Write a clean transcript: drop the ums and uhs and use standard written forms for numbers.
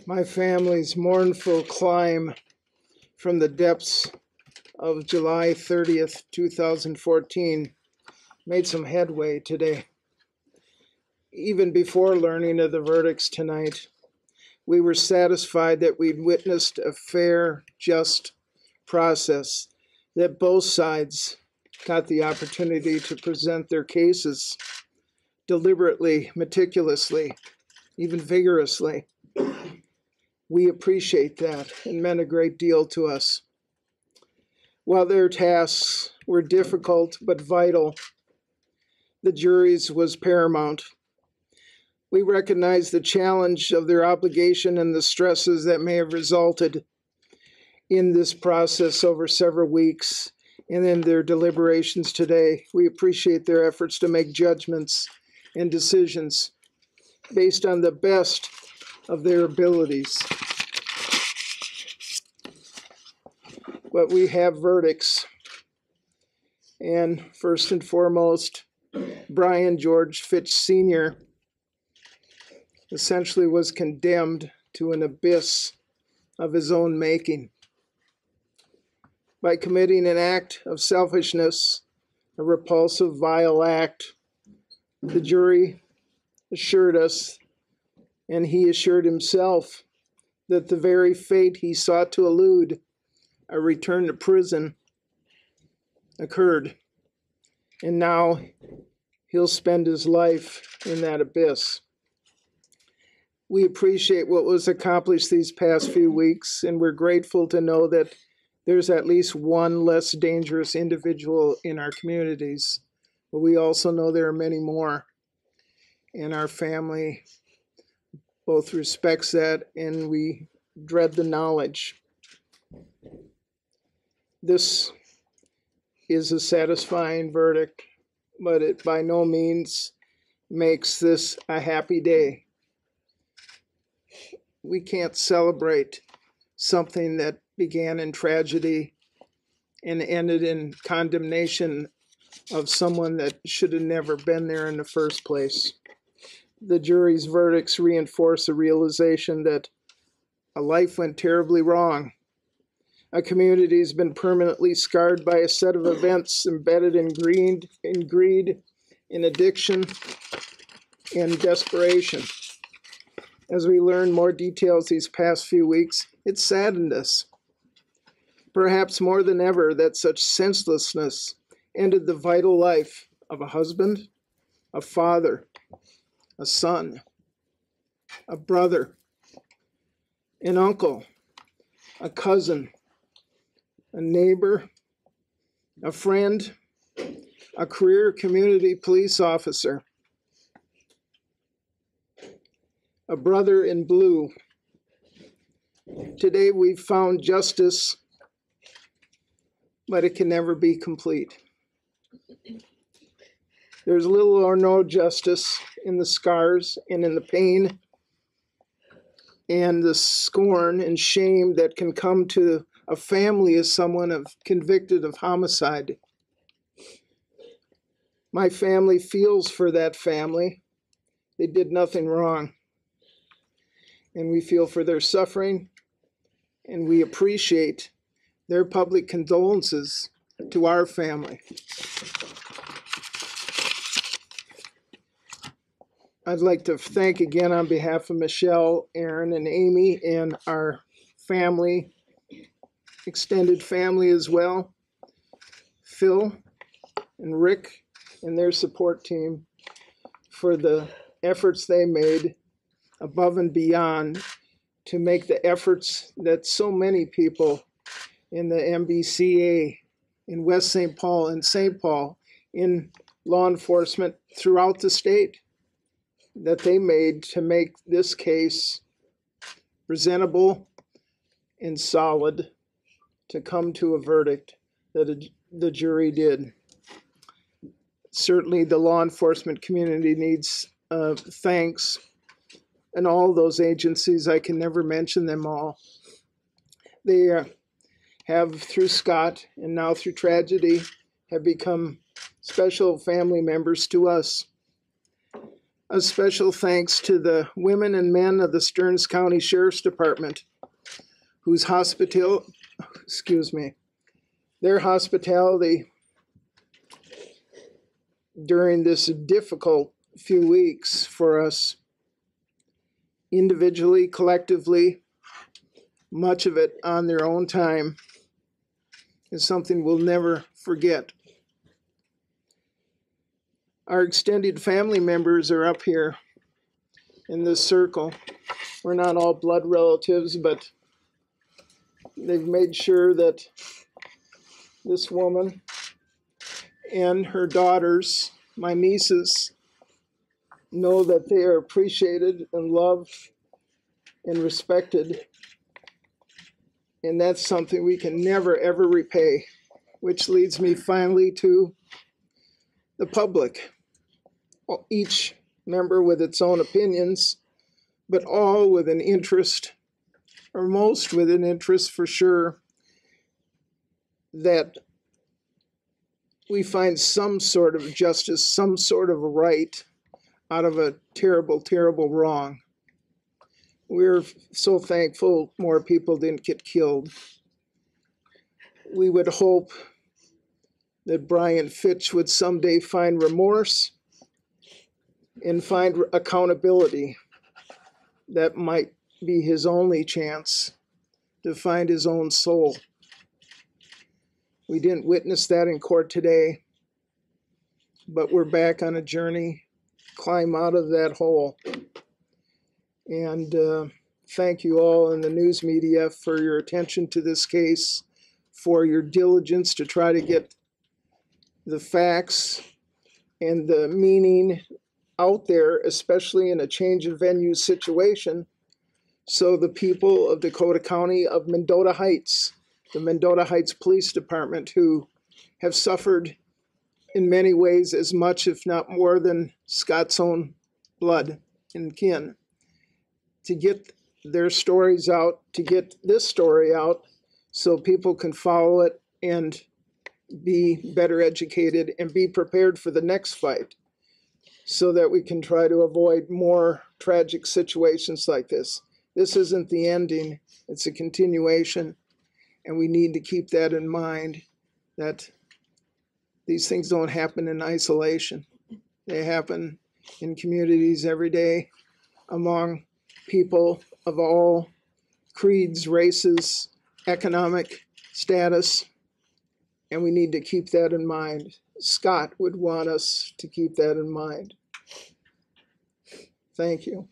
My family's mournful climb from the depths of July 30th, 2014 made some headway today. Even before learning of the verdicts tonight, we were satisfied that we'd witnessed a fair, just process, that both sides got the opportunity to present their cases deliberately, meticulously, even vigorously. We appreciate that. It meant a great deal to us. While their tasks were difficult but vital, the jury's was paramount. We recognize the challenge of their obligation and the stresses that may have resulted in this process over several weeks and in their deliberations today. We appreciate their efforts to make judgments and decisions based on the best of their abilities. But we have verdicts. And first and foremost, Brian George Fitch Senior essentially was condemned to an abyss of his own making. By committing an act of selfishness, a repulsive, vile act, the jury assured us, and he assured himself, that the very fate he sought to elude, a return to prison, occurred. And now he'll spend his life in that abyss. We appreciate what was accomplished these past few weeks, and we're grateful to know that there's at least one less dangerous individual in our communities. But we also know there are many more, and our family both respects that, and we dread the knowledge. This is a satisfying verdict, but it by no means makes this a happy day. We can't celebrate something that began in tragedy and ended in condemnation of someone that should have never been there in the first place. The jury's verdicts reinforce the realization that a life went terribly wrong. A community has been permanently scarred by a set of events embedded in greed, in addiction, and desperation. As we learned more details these past few weeks, it saddened us, perhaps more than ever, that such senselessness ended the vital life of a husband, a father, a son, a brother, an uncle, a cousin, a neighbor, a friend, a career community police officer, a brother in blue. Today we've found justice, but it can never be complete. There's little or no justice in the scars and in the pain and the scorn and shame that can come to a family as someone convicted of homicide. My family feels for that family. They did nothing wrong. And we feel for their suffering, and we appreciate their public condolences to our family. I'd like to thank again on behalf of Michelle, Aaron, and Amy, and our family, extended family as well, Phil and Rick and their support team for the efforts they made above and beyond to make the efforts that so many people in the MBCA, in West St. Paul and St. Paul, in law enforcement throughout the state, that they made to make this case presentable and solid to come to a verdict that the jury did. Certainly the law enforcement community needs thanks, and all those agencies, I can never mention them all. They have, through Scott and now through tragedy, have become special family members to us. A special thanks to the women and men of the Stearns County Sheriff's Department, whose their hospitality during this difficult few weeks for us, individually, collectively, much of it on their own time, is something we'll never forget. Our extended family members are up here in this circle. We're not all blood relatives, but they've made sure that this woman and her daughters, my nieces, know that they are appreciated and loved and respected. And that's something we can never, ever repay, which leads me finally to the public. Each member with its own opinions, but all with an interest, or most with an interest for sure, that we find some sort of justice, some sort of right out of a terrible, terrible wrong. We're so thankful more people didn't get killed. We would hope that Brian Fitch would someday find remorse and find accountability. That might be his only chance to find his own soul. We didn't witness that in court today, but we're back on a journey, climb out of that hole. And thank you all in the news media for your attention to this case, for your diligence to try to get the facts and the meaning out there, especially in a change of venue situation, so the people of Dakota County, of Mendota Heights, the Mendota Heights Police Department, who have suffered in many ways as much, if not more, than Scott's own blood and kin, to get their stories out, to get this story out, so people can follow it and be better educated and be prepared for the next fight, so that we can try to avoid more tragic situations like this. This isn't the ending, it's a continuation, and we need to keep that in mind, that these things don't happen in isolation. They happen in communities every day, among people of all creeds, races, economic status, and we need to keep that in mind. Scott would want us to keep that in mind. Thank you.